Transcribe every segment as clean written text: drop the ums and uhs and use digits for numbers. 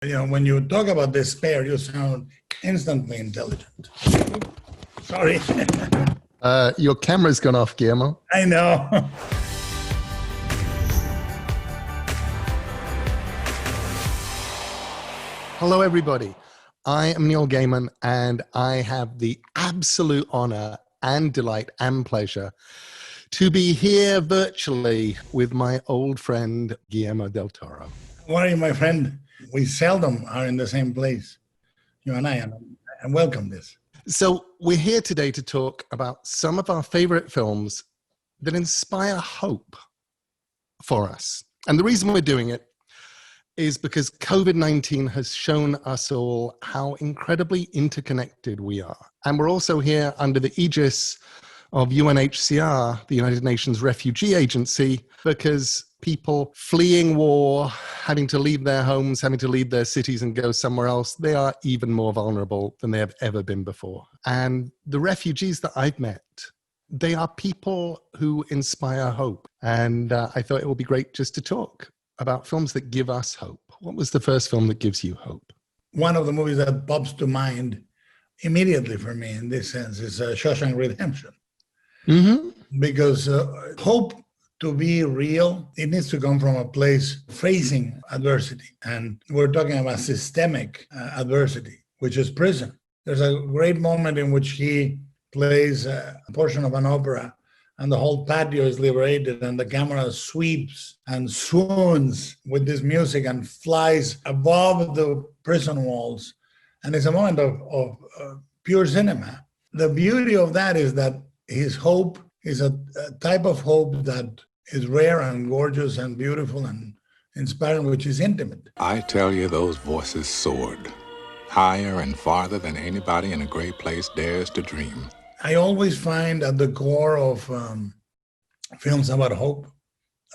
You know, when you talk about despair, you sound instantly intelligent. Sorry. Your camera's gone off, Guillermo. I know. Hello, everybody. I am Neil Gaiman, and I have the absolute honor and delight and pleasure to be here virtually with my old friend, Guillermo del Toro. What are you, my friend? We seldom are in the same place, you and I, and welcome this. So we're here today to talk about some of our favorite films that inspire hope for us. And the reason we're doing it is because COVID-19 has shown us all how incredibly interconnected we are. And we're also here under the aegis of UNHCR, the United Nations Refugee Agency, because people fleeing war, having to leave their homes, having to leave their cities and go somewhere else, they are even more vulnerable than they have ever been before. And the refugees that I've met, they are people who inspire hope. And I thought it would be great just to talk about films that give us hope. What was the first film that gives you hope? One of the movies that pops to mind immediately for me in this sense is Shawshank Redemption. Mm-hmm. Because hope to be real, it needs to come from a place facing adversity. And we're talking about systemic adversity, which is prison. There's a great moment in which he plays a portion of an opera and the whole patio is liberated and the camera sweeps and swoons with this music and flies above the prison walls. And it's a moment of pure cinema. The beauty of that is that his hope is a type of hope that is rare and gorgeous and beautiful and inspiring, which is intimate. I tell you, those voices soared higher and farther than anybody in a great place dares to dream. I always find at the core of films about hope,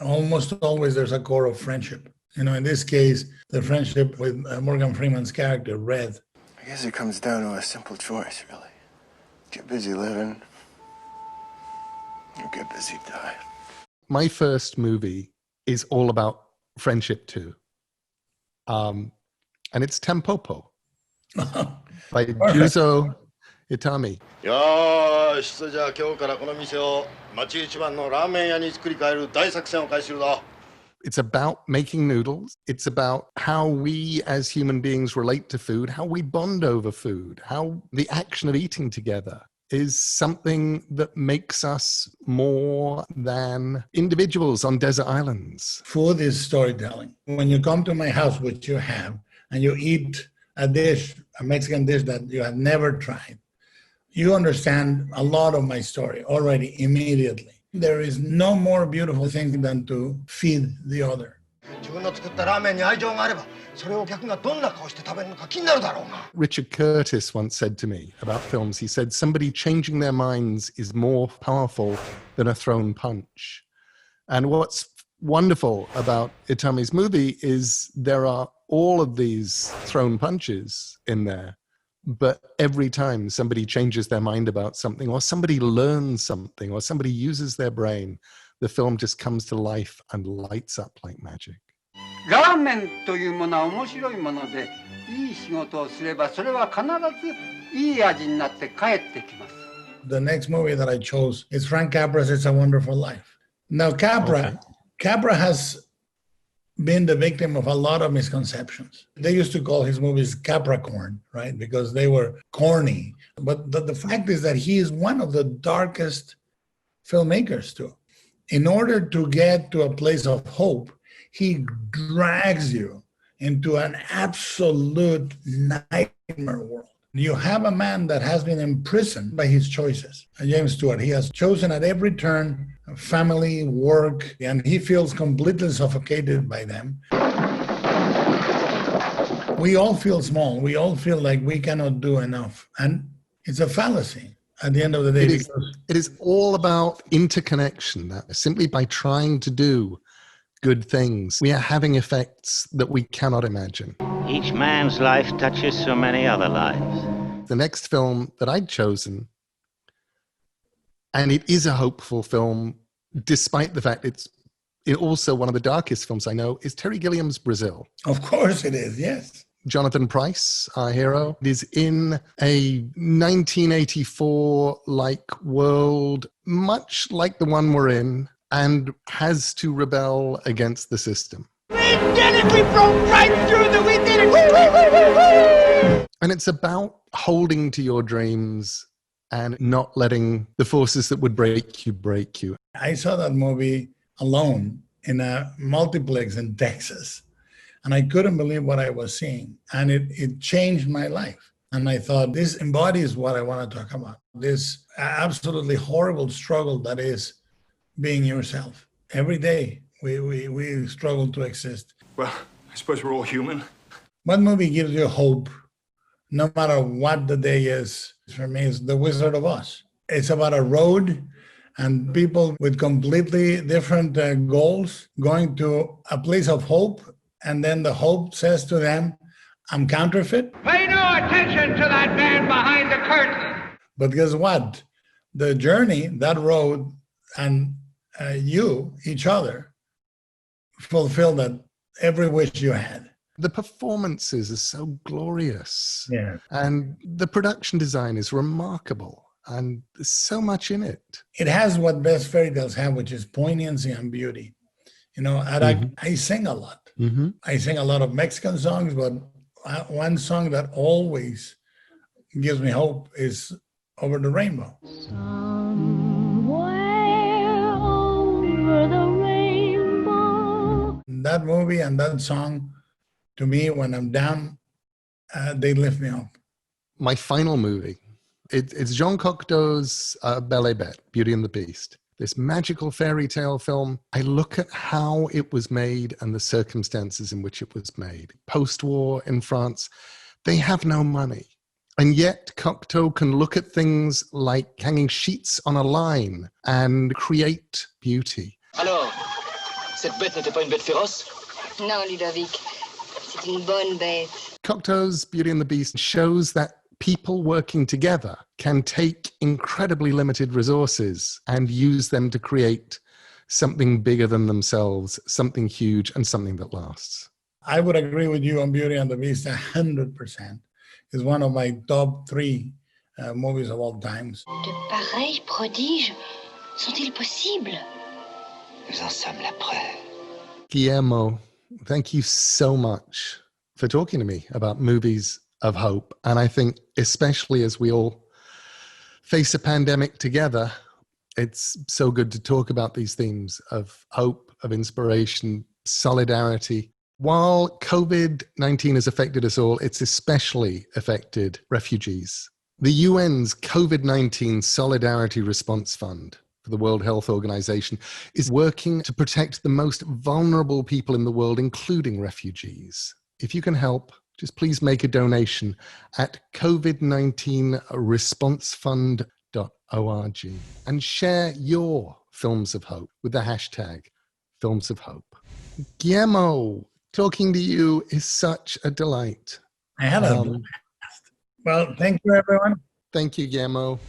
almost always there's a core of friendship. You know, in this case, the friendship with Morgan Freeman's character, Red. I guess it comes down to a simple choice, really. Get busy living, or get busy dying. My first movie is all about friendship too. And it's Tampopo by Juzo Itami. It's about making noodles. It's about how we as human beings relate to food, how we bond over food, how the action of eating together is something that makes us more than individuals on desert islands. Food is storytelling. When you come to my house, which you have, and you eat a dish, a Mexican dish that you have never tried, you understand a lot of my story already immediately. There is no more beautiful thing than to feed the other. Richard Curtis once said to me about films, he said, somebody changing their minds is more powerful than a thrown punch. And what's wonderful about Itami's movie is there are all of these thrown punches in there, but every time somebody changes their mind about something, or somebody learns something, or somebody uses their brain, the film just comes to life and lights up like magic. The next movie that I chose is Frank Capra's It's a Wonderful Life. Now, Capra has been the victim of a lot of misconceptions. They used to call his movies Capricorn, right? Because they were corny. But the fact is that he is one of the darkest filmmakers too. In order to get to a place of hope, he drags you into an absolute nightmare world. You have a man that has been imprisoned by his choices. James Stewart, he has chosen at every turn family, work, and he feels completely suffocated by them. We all feel small. We all feel like we cannot do enough. And it's a fallacy at the end of the day. It is all about interconnection. That simply by trying to do good things, we are having effects that we cannot imagine. Each man's life touches so many other lives. The next film that I'd chosen, and it is a hopeful film, despite the fact it's also one of the darkest films I know, is Terry Gilliam's Brazil. Of course it is, yes. Jonathan Pryce, our hero, is in a 1984-like world, much like the one we're in, and has to rebel against the system. We did it! We broke right through the... We did it! Woo, woo, woo, woo, woo! And it's about holding to your dreams and not letting the forces that would break you. I saw that movie alone in a multiplex in Texas, and I couldn't believe what I was seeing. And it changed my life. And I thought, this embodies what I want to talk about. This absolutely horrible struggle that is being yourself. Every day, we struggle to exist. Well, I suppose we're all human. What movie gives you hope, no matter what the day is? For me, it's The Wizard of Oz. It's about a road and people with completely different goals going to a place of hope. And then the hope says to them, I'm counterfeit. Pay no attention to that man behind the curtain. But guess what? The journey, that road, and each other, fulfill that every wish you had. The performances are so glorious. Yeah. And the production design is remarkable. And there's so much in it. It has what best fairy tales have, which is poignancy and beauty. You know, and I sing a lot. Mm-hmm. I sing a lot of Mexican songs, but one song that always gives me hope is Over the Rainbow. Somewhere over the rainbow. That movie and that song, to me, when I'm down, they lift me up. My final movie, it's Jean Cocteau's Belle et Bête, Beauty and the Beast. This magical fairy tale film. I look at how it was made and the circumstances in which it was made. Post-war in France, they have no money. And yet Cocteau can look at things like hanging sheets on a line and create beauty. Alors, cette bête n'était pas une bête féroce? Non, Ludovic, c'est une bonne bête. Cocteau's Beauty and the Beast shows that people working together can take incredibly limited resources and use them to create something bigger than themselves, something huge, and something that lasts. I would agree with you on Beauty and the Beast 100%. It's one of my top 3 movies of all times. De pareils prodiges sont-ils possibles? Nous en sommes la preuve. Guillermo, thank you so much for talking to me about movies of hope. And I think especially as we all face a pandemic together, it's so good to talk about these themes of hope, of inspiration, solidarity. While COVID-19 has affected us all, it's especially affected refugees. The UN's COVID-19 Solidarity Response Fund for the World Health Organization is working to protect the most vulnerable people in the world, including refugees. If you can help, just please make a donation at covid19responsefund.org and share your films of hope with the hashtag Films of Hope. Guillermo, talking to you is such a delight. I had a blast. Well, thank you, everyone. Thank you, Guillermo.